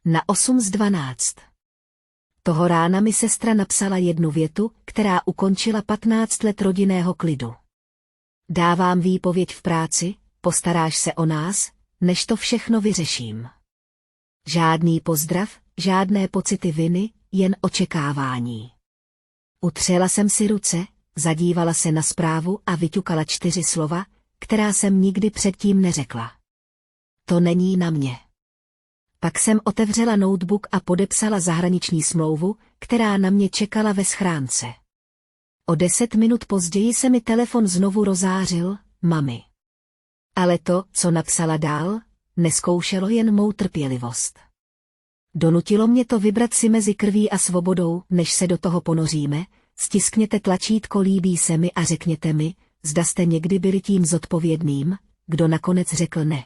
Na 8 z 12. Toho rána mi sestra napsala jednu větu, která ukončila 15 let rodinného klidu. Dávám výpověď v práci, postaráš se o nás, než to všechno vyřeším. Žádný pozdrav, žádné pocity viny, jen očekávání. Utřela jsem si ruce, zadívala se na zprávu a vyťukala 4 slova, která jsem nikdy předtím neřekla. To není na mě. Pak jsem otevřela notebook a podepsala zahraniční smlouvu, která na mě čekala ve schránce. O 10 minut později se mi telefon znovu rozářil, mami. Ale to, co napsala dál, nezkoušelo jen mou trpělivost. Donutilo mě to vybrat si mezi krví a svobodou, než se do toho ponoříme, stiskněte tlačítko líbí se mi a řekněte mi, zda jste někdy byli tím zodpovědným, kdo nakonec řekl ne.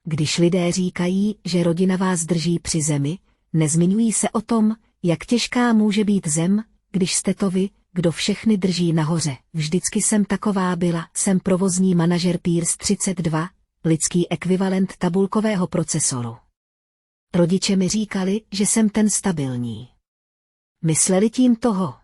Když lidé říkají, že rodina vás drží při zemi, nezmiňují se o tom, jak těžká může být zem, když jste to vy, kdo všechny drží nahoře. Vždycky jsem taková byla, jsem provozní manažer Pierce 32, lidský ekvivalent tabulkového procesoru. Rodiče mi říkali, že jsem ten stabilní. Mysleli tím toho.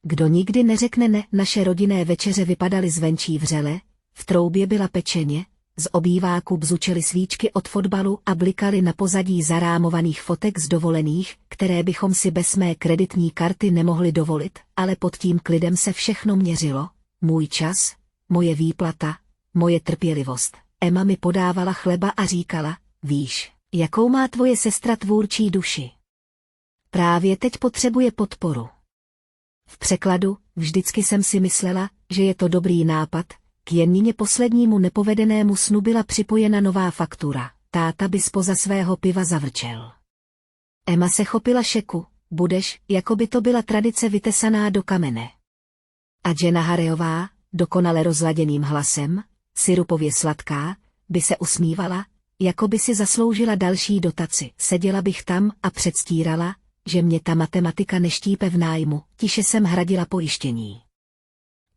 Kdo nikdy neřekne ne, naše rodinné večeře vypadaly zvenčí vřele, v troubě byla pečeně, z obýváku bzučely svíčky od fotbalu a blikaly na pozadí zarámovaných fotek z dovolených, které bychom si bez mé kreditní karty nemohli dovolit, ale pod tím klidem se všechno měřilo, můj čas, moje výplata, moje trpělivost. Emma mi podávala chleba a říkala, víš, jakou má tvoje sestra tvůrčí duši. Právě teď potřebuje podporu. V překladu, vždycky jsem si myslela, že je to dobrý nápad, k Jenině poslednímu nepovedenému snu byla připojena nová faktura, táta by zpoza svého piva zavrčel. Emma se chopila šeku, budeš, jako by to byla tradice vytesaná do kamene. A Jenna Harryová, dokonale rozladěným hlasem, syrupově sladká, by se usmívala, jako by si zasloužila další dotaci. Seděla bych tam a předstírala, že mě ta matematika neštípe v nájmu, tiše jsem hradila pojištění.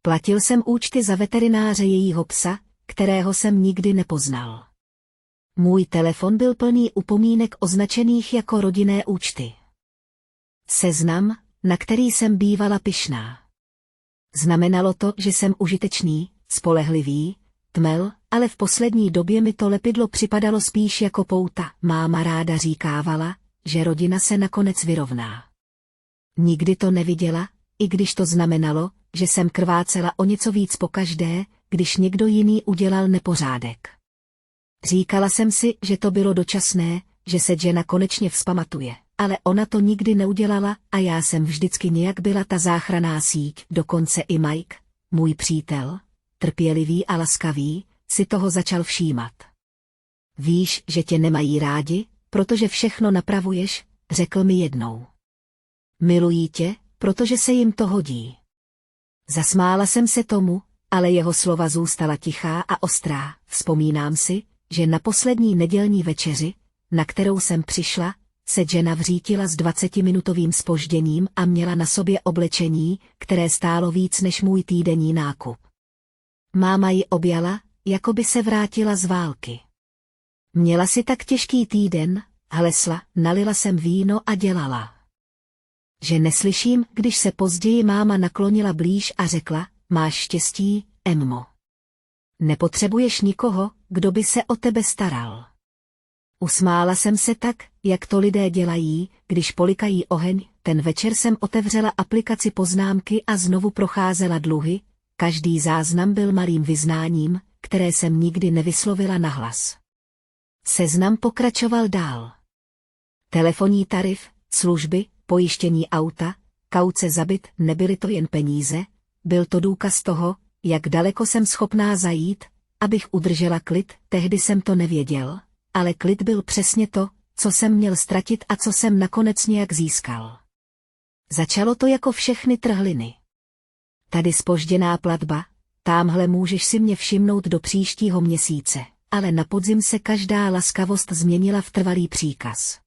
Platil jsem účty za veterináře jejího psa, kterého jsem nikdy nepoznal. Můj telefon byl plný upomínek označených jako rodinné účty. Seznam, na který jsem bývala pyšná. Znamenalo to, že jsem užitečný, spolehlivý, tmel, ale v poslední době mi to lepidlo připadalo spíš jako pouta. Máma ráda říkávala, že rodina se nakonec vyrovná. Nikdy to neviděla, i když to znamenalo, že jsem krvácela o něco víc pokaždé, když někdo jiný udělal nepořádek. Říkala jsem si, že to bylo dočasné, že se Jenna konečně vzpamatuje, ale ona to nikdy neudělala a já jsem vždycky nějak byla ta záchranná síť, dokonce i Mike, můj přítel, trpělivý a laskavý, si toho začal všímat. Víš, že tě nemají rádi, protože všechno napravuješ, řekl mi jednou. Milují tě, protože se jim to hodí. Zasmála jsem se tomu, ale jeho slova zůstala tichá a ostrá. Vzpomínám si, že na poslední nedělní večeři, na kterou jsem přišla, se Jenna vřítila s 20minutovým zpožděním a měla na sobě oblečení, které stálo víc než můj týdenní nákup. Máma ji objala, jako by se vrátila z války. Měla si tak těžký týden, hlesla, nalila jsem víno a dělala. Že neslyším, když se později máma naklonila blíž a řekla, máš štěstí, Emmo. Nepotřebuješ nikoho, kdo by se o tebe staral. Usmála jsem se tak, jak to lidé dělají, když polikají oheň. Ten večer jsem otevřela aplikaci poznámky a znovu procházela dluhy, každý záznam byl malým vyznáním, které jsem nikdy nevyslovila nahlas. Seznam pokračoval dál. Telefonní tarif, služby, pojištění auta, kauce za byt, nebyly to jen peníze, byl to důkaz toho, jak daleko jsem schopná zajít, abych udržela klid. Tehdy jsem to nevěděl, ale klid byl přesně to, co jsem měl ztratit a co jsem nakonec nějak získal. Začalo to jako všechny trhliny. Tady zpožděná platba, támhle můžeš si mě všimnout do příštího měsíce, ale na podzim se každá laskavost změnila v trvalý příkaz.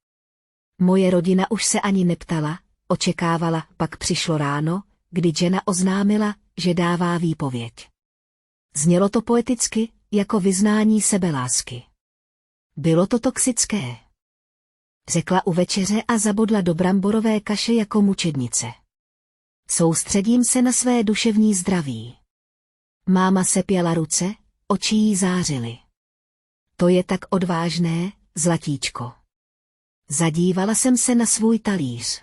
Moje rodina už se ani neptala, očekávala, pak přišlo ráno, kdy Jenna oznámila, že dává výpověď. Znělo to poeticky, jako vyznání sebelásky. Bylo to toxické. řekla u večeře a zabodla do bramborové kaše jako mučednice. Soustředím se na své duševní zdraví. Máma sepěla ruce, oči jí zářily. To je tak odvážné, zlatíčko. Zadívala jsem se na svůj talíř.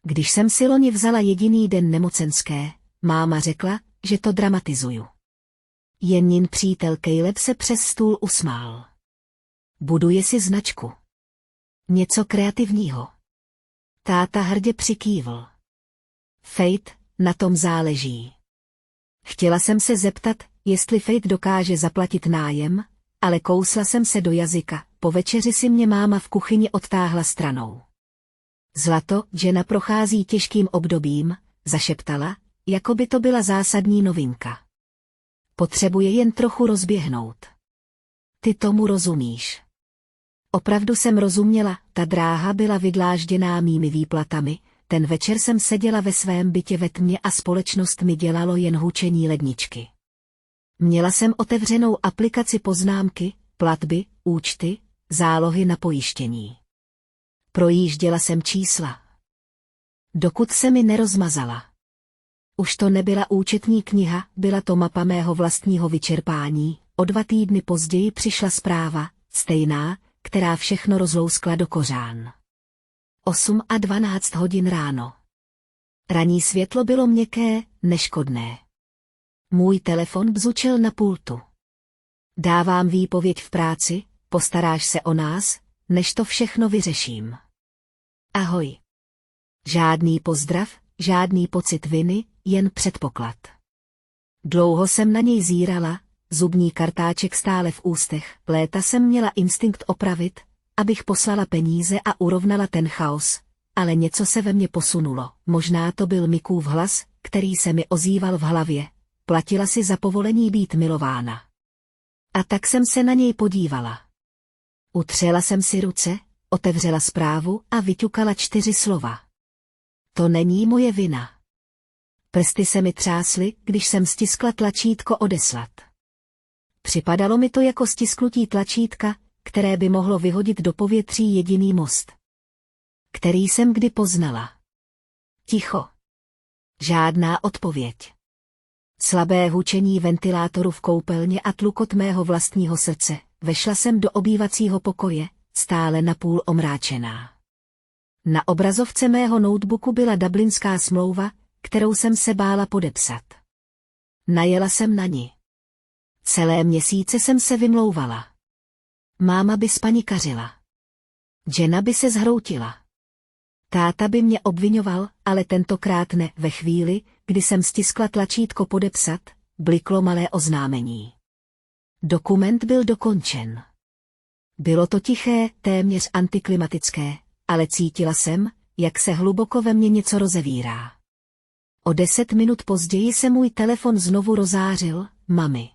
Když jsem si loni vzala jediný den nemocenské, máma řekla, že to dramatizuju. Jenin přítel Caleb se přes stůl usmál. Buduje si značku. Něco kreativního. Táta hrdě přikývl. Fate, na tom záleží. Chtěla jsem se zeptat, jestli Fate dokáže zaplatit nájem, ale kousla jsem se do jazyka, po večeři si mě máma v kuchyni odtáhla stranou. Zlato, žena prochází těžkým obdobím, zašeptala, jako by to byla zásadní novinka. Potřebuje jen trochu rozběhnout. Ty tomu rozumíš. Opravdu jsem rozuměla, ta dráha byla vydlážděná mými výplatami, ten večer jsem seděla ve svém bytě ve tmě a společnost mi dělalo jen hučení ledničky. Měla jsem otevřenou aplikaci poznámky, platby, účty, zálohy na pojištění. Projížděla jsem čísla. Dokud se mi nerozmazala. Už to nebyla účetní kniha, byla to mapa mého vlastního vyčerpání, o 2 týdny později přišla zpráva, stejná, která všechno rozlouskla do kořán. 8:12 ráno. Ranní světlo bylo měkké, neškodné. Můj telefon bzučel na pultu. Dávám výpověď v práci, postaráš se o nás, než to všechno vyřeším. Ahoj. Žádný pozdrav, žádný pocit viny, jen předpoklad. Dlouho jsem na něj zírala, zubní kartáček stále v ústech, léta jsem měla instinkt opravit, abych poslala peníze a urovnala ten chaos, ale něco se ve mně posunulo, možná to byl Mikův hlas, který se mi ozýval v hlavě, platila si za povolení být milována. A tak jsem se na něj podívala. Utřela jsem si ruce, otevřela zprávu a vyťukala 4 slova. To není moje vina. Prsty se mi třásly, když jsem stiskla tlačítko odeslat. Připadalo mi to jako stisknutí tlačítka, které by mohlo vyhodit do povětří jediný most, který jsem kdy poznala. Ticho. Žádná odpověď. Slabé hučení ventilátoru v koupelně a tlukot mého vlastního srdce. Vešla jsem do obývacího pokoje, stále napůl omráčená. Na obrazovce mého notebooku byla dublinská smlouva, kterou jsem se bála podepsat. Najela jsem na ni. Celé měsíce jsem se vymlouvala. Máma by spanikařila. Jenna by se zhroutila. Táta by mě obvinoval, ale tentokrát ne. Ve chvíli, kdy jsem stiskla tlačítko podepsat, bliklo malé oznámení. Dokument byl dokončen. Bylo to tiché, téměř antiklimatické, ale cítila jsem, jak se hluboko ve mně něco rozevírá. O 10 minut později se můj telefon znovu rozářil, mami.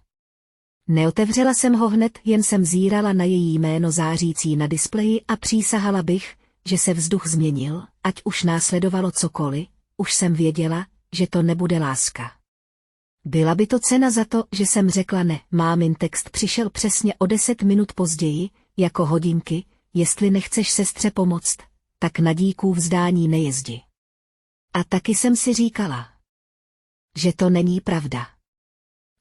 Neotevřela jsem ho hned, jen jsem zírala na její jméno zářící na displeji a přísahala bych, že se vzduch změnil, ať už následovalo cokoliv, už jsem věděla, že to nebude láska. Byla by to cena za to, že jsem řekla ne. Mámin text přišel přesně o 10 minut později, jako hodinky, jestli nechceš sestře pomoct, tak na díků vzdání nejezdi. A taky jsem si říkala, že to není pravda.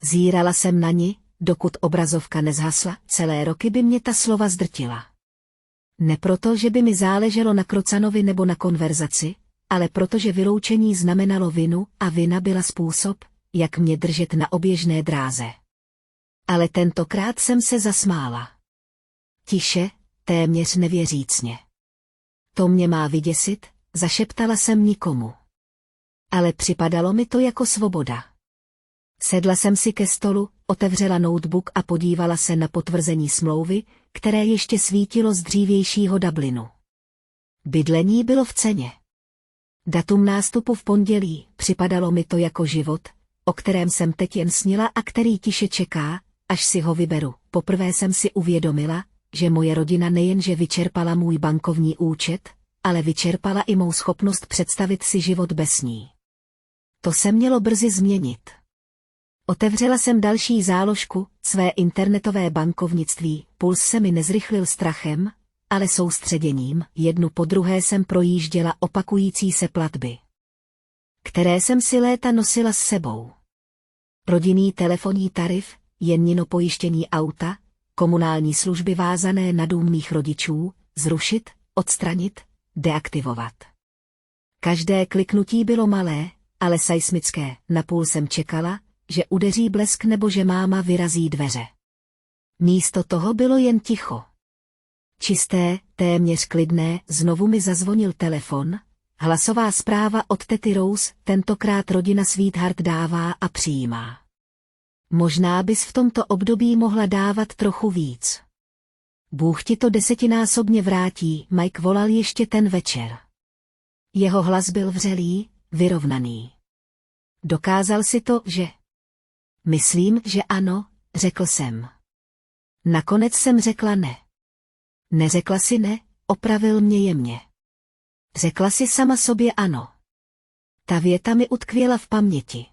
Zírala jsem na ni, dokud obrazovka nezhasla, celé roky by mě ta slova zdrtila. Ne proto, že by mi záleželo na Krocanovi nebo na konverzaci, ale protože vyloučení znamenalo vinu a vina byla způsob, jak mě držet na oběžné dráze. Ale tentokrát jsem se zasmála. Tiše, téměř nevěřícně. To mě má vyděsit, zašeptala jsem nikomu. Ale připadalo mi to jako svoboda. Sedla jsem si ke stolu, otevřela notebook a podívala se na potvrzení smlouvy, které ještě svítilo z dřívějšího Dublinu. Bydlení bylo v ceně. Datum nástupu v pondělí, připadalo mi to jako život, o kterém jsem teď jen snila a který tiše čeká, až si ho vyberu. Poprvé jsem si uvědomila, že moje rodina nejenže vyčerpala můj bankovní účet, ale vyčerpala i mou schopnost představit si život bez ní. To se mělo brzy změnit. Otevřela jsem další záložku, své internetové bankovnictví, puls se mi nezrychlil strachem, ale soustředěním, jednu po druhé jsem projížděla opakující se platby, které jsem si léta nosila s sebou. Rodinný telefonní tarif, Jennino pojištění auta, komunální služby vázané na dům mých rodičů, zrušit, odstranit, deaktivovat. Každé kliknutí bylo malé, ale seismické. Napůl jsem čekala, že udeří blesk nebo že máma vyrazí dveře. Místo toho bylo jen ticho. Čisté, téměř klidné, znovu mi zazvonil telefon, hlasová zpráva od tety Rose, tentokrát rodina Sweetheart dává a přijímá. Možná bys v tomto období mohla dávat trochu víc. Bůh ti to 10násobně vrátí, Mike volal ještě ten večer. Jeho hlas byl vřelý, vyrovnaný. Dokázal si to, že? Myslím, že ano, řekl jsem. Nakonec jsem řekla ne. Neřekla si ne, opravil mě jemně. Řekla si sama sobě ano. Ta věta mi utkvěla v paměti.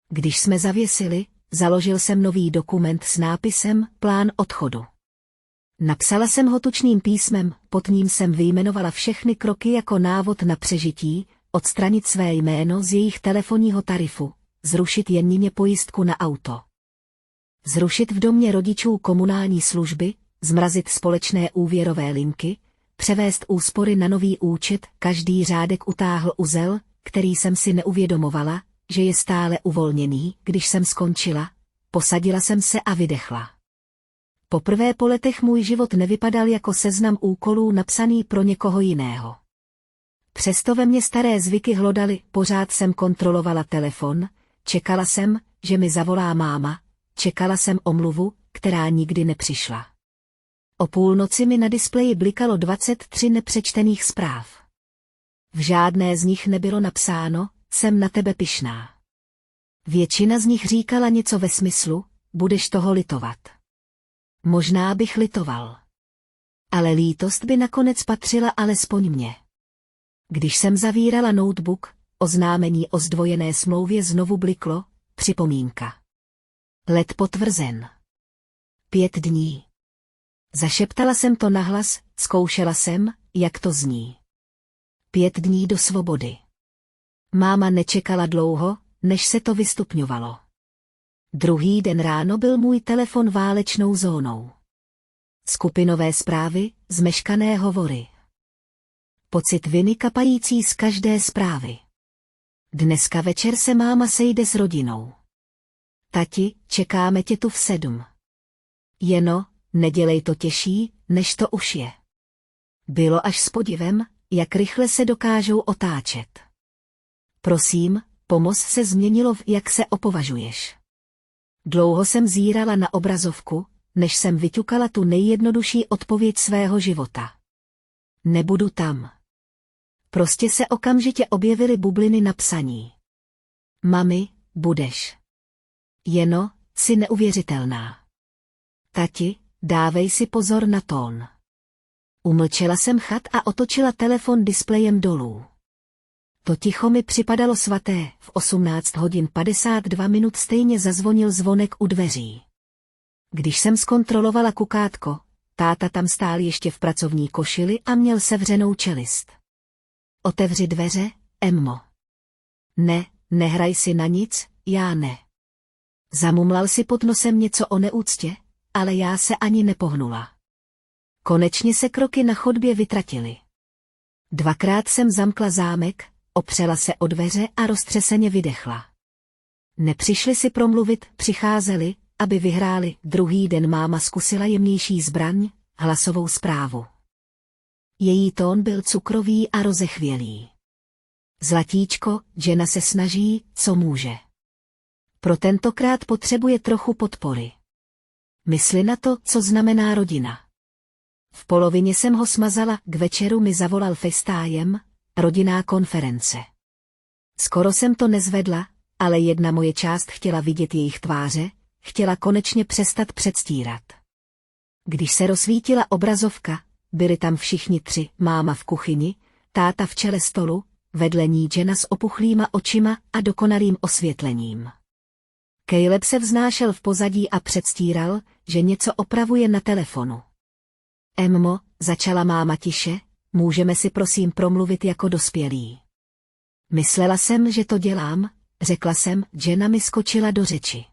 Když jsme zavěsili, založil jsem nový dokument s nápisem Plán odchodu. Napsala jsem ho tučným písmem, pod ním jsem vyjmenovala všechny kroky jako návod na přežití, odstranit své jméno z jejich telefonního tarifu, zrušit Jennině pojistku na auto. Zrušit v domě rodičů komunální služby, zmrazit společné úvěrové linky, převést úspory na nový účet, každý řádek utáhl uzel, který jsem si neuvědomovala, že je stále uvolněný, když jsem skončila, posadila jsem se a vydechla. Poprvé po letech můj život nevypadal jako seznam úkolů napsaný pro někoho jiného. Přesto ve mně staré zvyky hlodaly, pořád jsem kontrolovala telefon, čekala jsem, že mi zavolá máma, čekala jsem omluvu, která nikdy nepřišla. O půlnoci mi na displeji blikalo 23 nepřečtených zpráv. V žádné z nich nebylo napsáno, jsem na tebe pyšná. Většina z nich říkala něco ve smyslu, budeš toho litovat. Možná bych litoval. Ale lítost by nakonec patřila alespoň mně. Když jsem zavírala notebook, oznámení o zdvojené smlouvě znovu bliklo, připomínka. Let potvrzen. 5 dní. Zašeptala jsem to nahlas, zkoušela jsem, jak to zní. 5 dní do svobody. Máma nečekala dlouho, než se to vystupňovalo. Druhý den ráno byl můj telefon válečnou zónou. Skupinové zprávy, zmeškané hovory. Pocit viny kapající z každé zprávy. Dneska večer se máma sejde s rodinou. Tati, čekáme tě tu v 7. Jeno, nedělej to těžší, než to už je. Bylo až s podivem, jak rychle se dokážou otáčet. Prosím, pomoz se změnilo v jak se opovažuješ. Dlouho jsem zírala na obrazovku, než jsem vyťukala tu nejjednodušší odpověď svého života. Nebudu tam. Prostě se okamžitě objevily bubliny na psaní. Mami, budeš. Jeno, jsi neuvěřitelná. Tati, dávej si pozor na tón. Umlčela jsem chat a otočila telefon displejem dolů. To ticho mi připadalo svaté, v 18 hodin 52 minut stejně zazvonil zvonek u dveří. Když jsem zkontrolovala kukátko, táta tam stál ještě v pracovní košili a měl sevřenou čelist. Otevři dveře, Emmo. Ne, nehraj si na nic, já ne. Zamumlal si pod nosem něco o neúctě, ale já se ani nepohnula. Konečně se kroky na chodbě vytratily. 2krát jsem zamkla zámek, opřela se o dveře a roztřeseně vydechla. Nepřišli si promluvit, přicházeli, aby vyhráli. Druhý den máma zkusila jemnější zbraň, hlasovou zprávu. Její tón byl cukrový a rozechvělý. Zlatíčko, žena se snaží, co může. Pro tentokrát potřebuje trochu podpory. Mysli na to, co znamená rodina. V polovině jsem ho smazala, k večeru mi zavolal FaceTime, rodinná konference. Skoro jsem to nezvedla, ale jedna moje část chtěla vidět jejich tváře, chtěla konečně přestat předstírat. Když se rozsvítila obrazovka, byli tam všichni 3, máma v kuchyni, táta v čele stolu, vedle ní žena s opuchlýma očima a dokonalým osvětlením. Caleb se vznášel v pozadí a předstíral, že něco opravuje na telefonu. Emmo, začala máma tiše, můžeme si prosím promluvit jako dospělí. Myslela jsem, že to dělám, řekla jsem, Jenna mi skočila do řeči.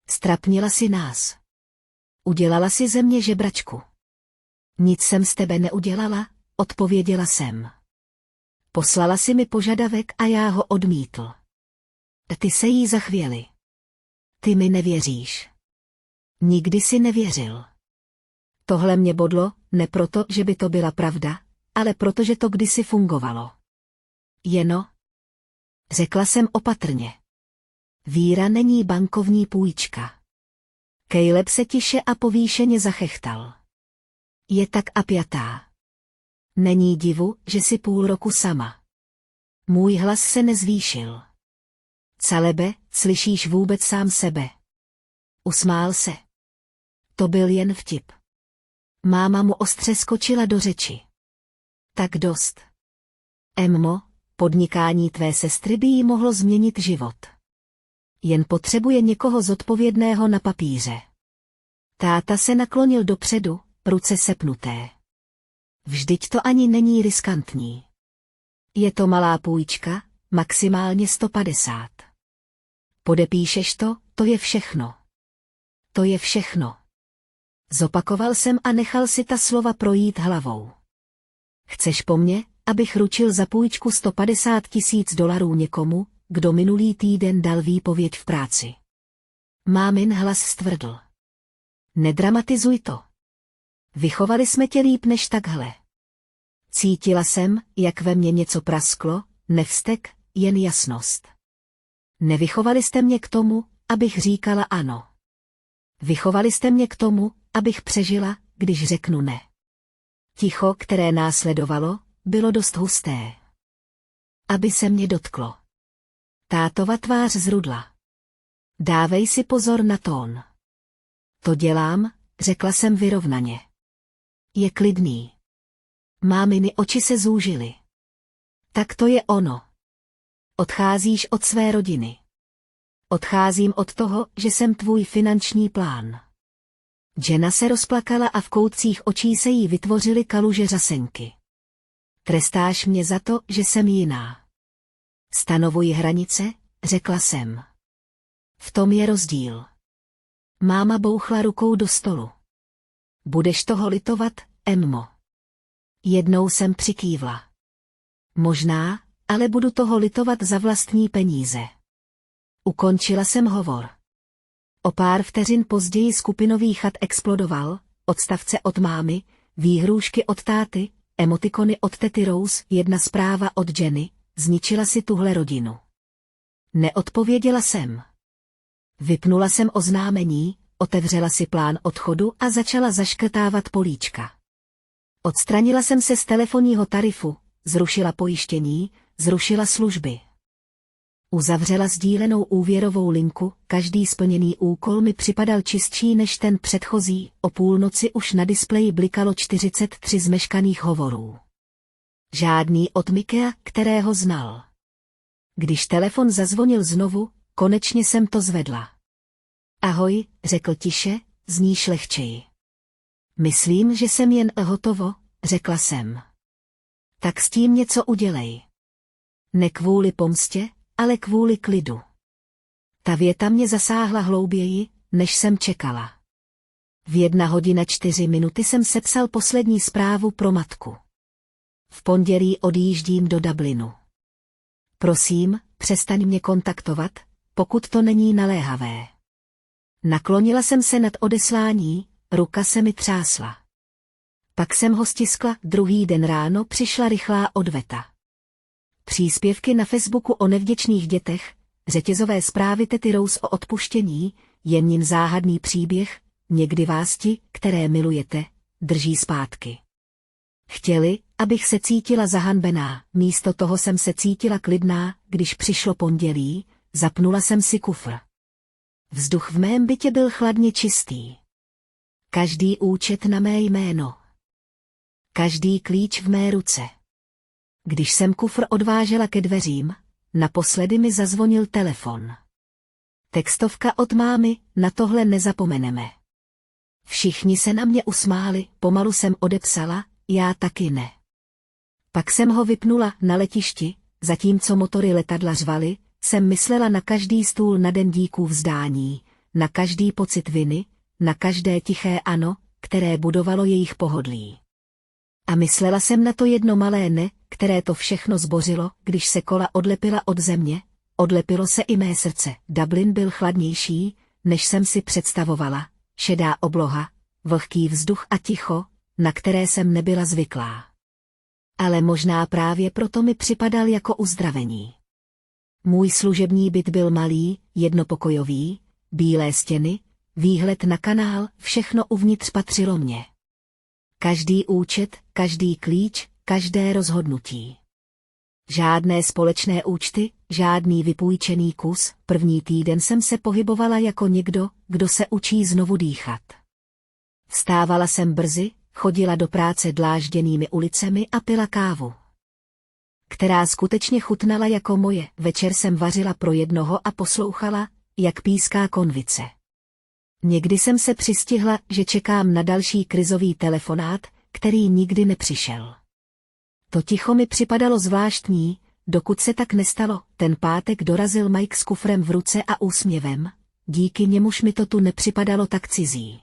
Strapnila si nás. Udělala si ze mě žebračku. Nic jsem z tebe neudělala, odpověděla jsem. Poslala si mi požadavek a já ho odmítl. Ty se jí zachvěli. Ty mi nevěříš. Nikdy si nevěřil. Tohle mě bodlo, ne proto, že by to byla pravda, ale protože to kdysi fungovalo. Jeno, řekla jsem opatrně. Víra není bankovní půjčka. Caleb se tiše a povýšeně zachechtal. Je tak apjatá. Není divu, že si půl roku sama. Můj hlas se nezvýšil. Calebe, slyšíš vůbec sám sebe? Usmál se. To byl jen vtip. Máma mu ostře skočila do řeči. Tak dost. Emmo, podnikání tvé sestry by jí mohlo změnit život. Jen potřebuje někoho zodpovědného na papíře. Táta se naklonil dopředu, ruce sepnuté. Vždyť to ani není riskantní. Je to malá půjčka, maximálně 150. Podepíšeš to, to je všechno. To je všechno. Zopakoval jsem a nechal si ta slova projít hlavou. Chceš po mně, abych ručil za půjčku $150,000 někomu, kdo minulý týden dal výpověď v práci? Mámin hlas stvrdl. Nedramatizuj to. Vychovali jsme tě líp než takhle. Cítila jsem, jak ve mně něco prasklo, nevztek, jen jasnost. Nevychovali jste mě k tomu, abych říkala ano. Vychovali jste mě k tomu, abych přežila, když řeknu ne. Ticho, které následovalo, bylo dost husté. Aby se mě dotklo. Tátova tvář zrudla. Dávej si pozor na tón. To dělám, řekla jsem vyrovnaně. Je klidný. Máminy oči se zúžily. Tak to je ono. Odcházíš od své rodiny. Odcházím od toho, že jsem tvůj finanční plán. Jenna se rozplakala a v koutcích očí se jí vytvořily kaluže řasenky. Trestáš mě za to, že jsem jiná. Stanovuji hranice, řekla jsem. V tom je rozdíl. Máma bouchla rukou do stolu. Budeš toho litovat, Emmo? Jednou jsem přikývla. Možná, ale budu toho litovat za vlastní peníze. Ukončila jsem hovor. O pár vteřin později skupinový chat explodoval, odstavce od mámy, výhrůžky od táty, emotikony od tety Rose, jedna zpráva od Jenny, zničila si tuhle rodinu. Neodpověděla jsem. Vypnula jsem oznámení, otevřela si plán odchodu a začala zaškrtávat políčka. Odstranila jsem se z telefonního tarifu, zrušila pojištění, zrušila služby. Uzavřela sdílenou úvěrovou linku, každý splněný úkol mi připadal čistší než ten předchozí, o půlnoci už na displeji blikalo 43 zmeškaných hovorů. Žádný od Mikea, kterého znal. Když telefon zazvonil znovu, konečně jsem to zvedla. Ahoj, řekl tiše, zníš lehčeji. Myslím, že jsem jen hotovo, řekla jsem. Tak s tím něco udělej. Ne kvůli pomstě, ale kvůli klidu. Ta věta mě zasáhla hlouběji, než jsem čekala. V 1:04 jsem sepsal poslední zprávu pro matku. V pondělí odjíždím do Dublinu. Prosím, přestaň mě kontaktovat, pokud to není naléhavé. Naklonila jsem se nad odeslání, ruka se mi třásla. Pak jsem ho stiskla, druhý den ráno přišla rychlá odveta. Příspěvky na Facebooku o nevděčných dětech, řetězové zprávy tety Rose o odpuštění, jen záhadný příběh, někdy vás ti, které milujete, drží zpátky. Chtěli, abych se cítila zahanbená, místo toho jsem se cítila klidná, když přišlo pondělí, zapnula jsem si kufr. Vzduch v mém bytě byl chladně čistý. Každý účet na mé jméno. Každý klíč v mé ruce. Když jsem kufr odvážela ke dveřím, naposledy mi zazvonil telefon. Textovka od mámy, na tohle nezapomeneme. Všichni se na mě usmáli, pomalu jsem odepsala, já taky ne. Pak jsem ho vypnula na letišti, zatímco motory letadla řvaly, jsem myslela na každý stůl na den díků vzdání, na každý pocit viny, na každé tiché ano, které budovalo jejich pohodlí. A myslela jsem na to jedno malé ne, které to všechno zbořilo, když se kola odlepila od země, odlepilo se i mé srdce. Dublin byl chladnější, než jsem si představovala, šedá obloha, vlhký vzduch a ticho, na které jsem nebyla zvyklá. Ale možná právě proto mi připadal jako uzdravení. Můj služební byt byl malý, jednopokojový, bílé stěny, výhled na kanál, všechno uvnitř patřilo mně. Každý účet, každý klíč, každé rozhodnutí. Žádné společné účty, žádný vypůjčený kus, první týden jsem se pohybovala jako někdo, kdo se učí znovu dýchat. Vstávala jsem brzy, chodila do práce dlážděnými ulicemi a pila kávu, která skutečně chutnala jako moje. Večer jsem vařila pro jednoho a poslouchala, jak píská konvice. Někdy jsem se přistihla, že čekám na další krizový telefonát, který nikdy nepřišel. To ticho mi připadalo zvláštní, dokud se tak nestalo. Ten pátek dorazil Mike s kufrem v ruce a úsměvem, díky němuž mi to tu nepřipadalo tak cizí.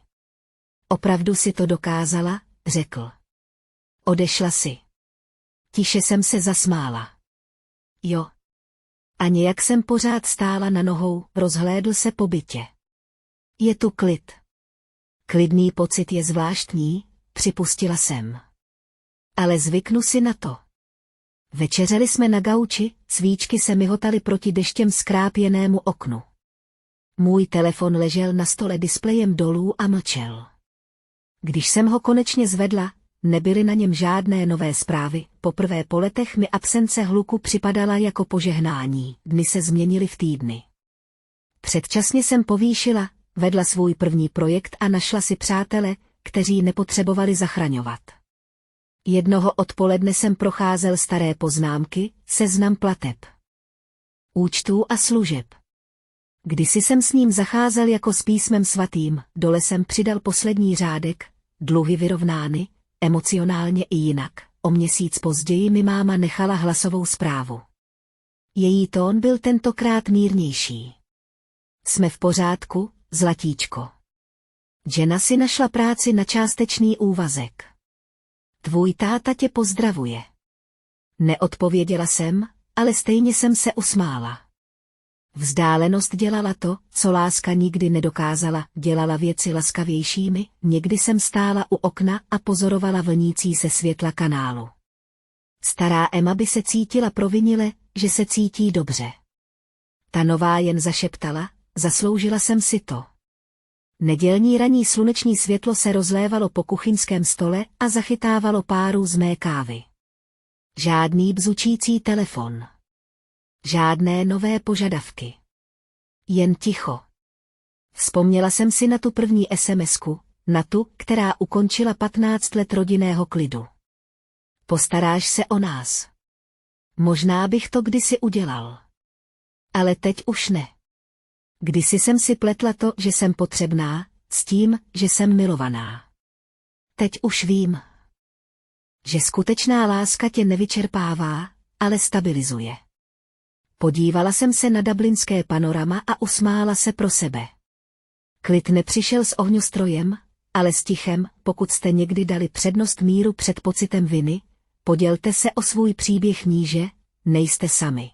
Opravdu si to dokázala, řekl. Odešla si. Tiše jsem se zasmála. Jo. A nějak jsem pořád stála na nohou, rozhlédl se po bytě. Je tu klid. Klidný pocit je zvláštní, připustila jsem. Ale zvyknu si na to. Večeřeli jsme na gauči, svíčky se mihotaly proti deštěm skrápěnému oknu. Můj telefon ležel na stole displejem dolů a mlčel. Když jsem ho konečně zvedla, nebyly na něm žádné nové zprávy. Poprvé po letech mi absence hluku připadala jako požehnání. Dny se změnily v týdny. Předčasně jsem povýšila, vedla svůj první projekt a našla si přátele, kteří nepotřebovali zachraňovat. Jednoho odpoledne jsem procházel staré poznámky, seznam plateb, účtů a služeb. Kdysi jsem s ním zacházel jako s písmem svatým, dole jsem přidal poslední řádek, dluhy vyrovnány, emocionálně i jinak. O měsíc později mi máma nechala hlasovou zprávu. Její tón byl tentokrát mírnější. Jsme v pořádku, zlatíčko. Jenna si našla práci na částečný úvazek. Tvůj táta tě pozdravuje. Neodpověděla jsem, ale stejně jsem se usmála. Vzdálenost dělala to, co láska nikdy nedokázala, dělala věci laskavějšími. Někdy jsem stála u okna a pozorovala vlnící se světla kanálu. Stará Emma by se cítila provinile, že se cítí dobře. Ta nová jen zašeptala, zasloužila jsem si to. Nedělní ranní sluneční světlo se rozlévalo po kuchyňském stole a zachytávalo páru z mé kávy. Žádný bzučící telefon. Žádné nové požadavky. Jen ticho. Vzpomněla jsem si na tu první SMS-ku, na tu, která ukončila 15 let rodinného klidu. Postaráš se o nás. Možná bych to kdysi udělal. Ale teď už ne. Kdysi jsem si pletla to, že jsem potřebná, s tím, že jsem milovaná. Teď už vím, že skutečná láska tě nevyčerpává, ale stabilizuje. Podívala jsem se na dublinské panorama a usmála se pro sebe. Klid nepřišel s ohňostrojem, ale s tichem. Pokud jste někdy dali přednost míru před pocitem viny, podělte se o svůj příběh níže, nejste sami.